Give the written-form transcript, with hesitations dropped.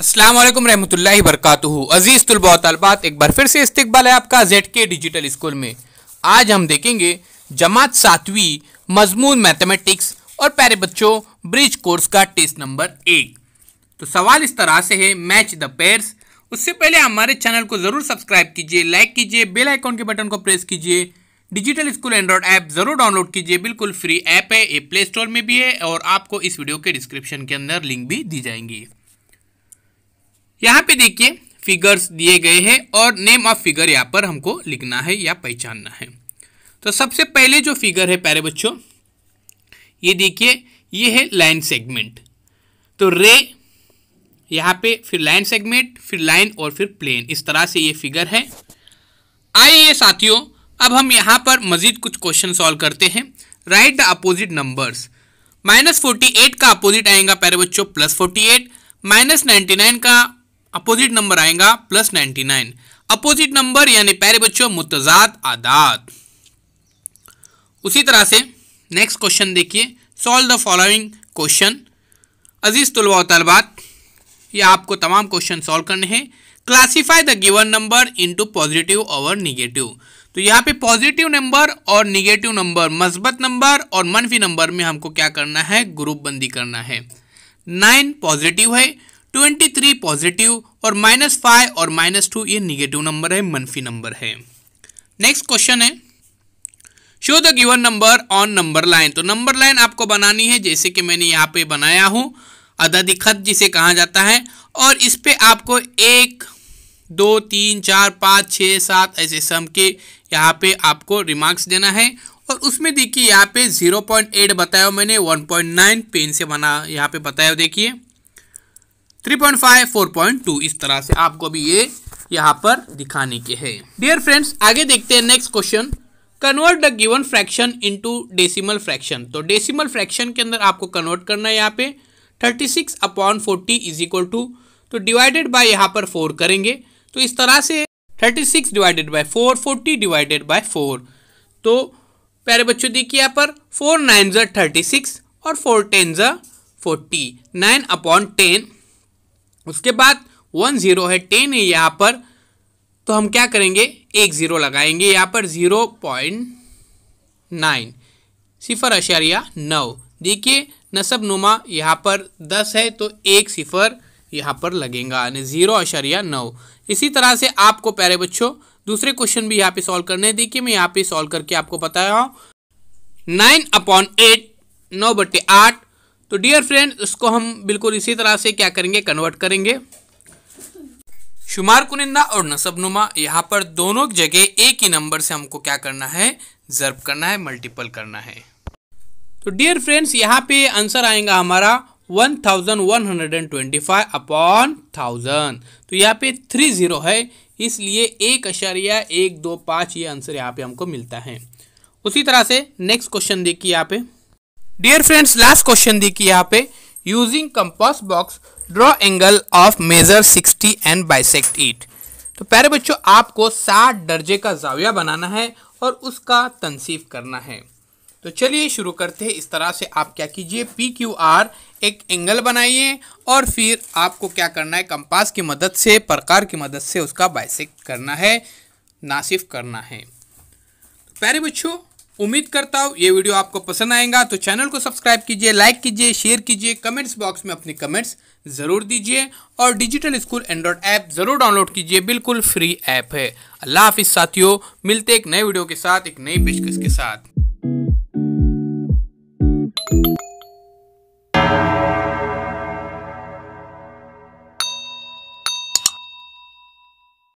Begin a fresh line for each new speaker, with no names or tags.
अस्सलाम वालेकुम रहमतुल्लाहि बरकातुहू। अजीज तुलबा तलबात, एक बार फिर से इस्तकबाल है आपका ZK डिजिटल स्कूल में। आज हम देखेंगे जमात 7वीं मजमून मैथमेटिक्स और प्यारे बच्चों ब्रिज कोर्स का टेस्ट नंबर 1। तो सवाल इस तरह से है, मैच द पेयर्स। उससे पहले हमारे चैनल को ज़रूर सब्सक्राइब कीजिए, लाइक कीजिए, बेल आइकॉन के बटन को प्रेस कीजिए। डिजिटल स्कूल एंड्रॉइड ऐप ज़रूर डाउनलोड कीजिए, बिल्कुल फ्री ऐप है, ये प्ले स्टोर में भी है और आपको इस वीडियो के डिस्क्रिप्शन के अंदर लिंक भी दी जाएंगी। यहाँ पे देखिए फिगर्स दिए गए हैं और नेम ऑफ फिगर यहाँ पर हमको लिखना है या पहचानना है। तो सबसे पहले जो फिगर है प्यारे बच्चों, ये देखिए, ये है लाइन सेगमेंट। तो रे यहाँ पे, फिर लाइन सेगमेंट, फिर लाइन और फिर प्लेन, इस तरह से ये फिगर है। आइए साथियों, अब हम यहाँ पर मजीद कुछ क्वेश्चन सॉल्व करते हैं। Right the opposite numbers. -48 का अपोजिट आएगा प्यारे बच्चों +48, -99 का अपोजिट नंबर आएगा +99। अपोजिट नंबर यानी प्यारे बच्चों मुतजाद आदाद। उसी तरह से नेक्स्ट क्वेश्चन देखिए, सॉल्व द फॉलोइंग क्वेश्चन। अजीज तुलबा व तलबात, ये आपको तमाम क्वेश्चन सॉल्व करने हैं। Classify the given number into positive और निगेटिव। तो यहाँ पे पॉजिटिव नंबर और निगेटिव नंबर, मस्बत नंबर और मनफी नंबर में हमको क्या करना है, ग्रुप बंदी करना है। 9 पॉजिटिव है, 23 पॉजिटिव और -5 और -2 ये निगेटिव नंबर है, मनफी नंबर है। नेक्स्ट क्वेश्चन है, show the given number on number line. तो नंबर लाइन आपको बनानी है, जैसे कि मैंने यहाँ पे बनाया हूँ, अददी खत जिसे कहा जाता है। और इस पे आपको 1 2 3 4 5 6 7 ऐसे सम के यहाँ पे आपको रिमार्क्स देना है। और उसमें देखिए यहाँ पे 0.8 बताया मैंने, 1.9 पेन से बना यहाँ पे बताया, देखिए 3.5 4.2, इस तरह से आपको भी ये यहाँ पर दिखाने के हैं। डियर फ्रेंड्स, आगे देखते हैं next question. Convert the given fraction into decimal fraction. तो डेसिमल फ्रैक्शन के अंदर आपको कन्वर्ट करना है। यहाँ पे 36/40 इज इक्वल टू, तो डिवाइडेड बाय यहाँ पर 4 करेंगे। तो इस तरह से 36 डिवाइडेड बाय 4, 40 डिवाइडेड बाय 4। तो प्यारे बच्चों देखिए यहाँ पर 4 9 36 और 4 10 40, 9/10। उसके बाद 1 0 है, 10 है यहाँ पर, तो हम क्या करेंगे, एक 0 लगाएंगे यहाँ पर, 0.9, 0.9। देखिए नसब नुमा यहाँ पर 10 है, तो एक 0 यहाँ पर लगेगा, यानी 0.9। इसी तरह से आपको प्यारे बच्चों दूसरे क्वेश्चन भी यहाँ पे सॉल्व करने हैं। देखिए मैं यहाँ पे सॉल्व करके आपको बताया हूँ। 9/8, 9/8। तो डियर फ्रेंड, उसको हम बिल्कुल इसी तरह से क्या करेंगे, कन्वर्ट करेंगे। शुमार कुनिंदा और नसबनुमा यहाँ पर दोनों जगह एक ही नंबर से हमको क्या करना है, ज़र्ब करना है, मल्टीपल करना है। तो डियर फ्रेंड्स, यहाँ पे आंसर आएगा हमारा 1125/1000। तो यहाँ पे 30 है, इसलिए 1.125 ये आंसर यहाँ पे हमको मिलता है। उसी तरह से नेक्स्ट क्वेश्चन देखिए यहाँ पे। डियर फ्रेंड्स, लास्ट क्वेश्चन देखिए यहाँ पे। Using compass box draw angle of measure 60 and bisect it. तो प्यारे बच्चों आपको 60 दर्जे का जाविया बनाना है और उसका तनसीफ करना है। तो चलिए शुरू करते हैं। इस तरह से आप क्या कीजिए, PQR एक एंगल बनाइए और फिर आपको क्या करना है, कंपास की मदद से, प्रकार की मदद से उसका बाइसेक्ट करना है, नासिफ करना है। तो प्यारे बच्चों, उम्मीद करता हूँ ये वीडियो आपको पसंद आएगा। तो चैनल को सब्सक्राइब कीजिए, लाइक कीजिए, शेयर कीजिए, कमेंट्स बॉक्स में अपने कमेंट्स ज़रूर दीजिए और डिजिटल स्कूल एंड्रॉइड ऐप ज़रूर डाउनलोड कीजिए, बिल्कुल फ्री ऐप है। अल्लाह हाफिज़ साथियों, मिलते एक नए वीडियो के साथ, एक नई पेशकश के साथ।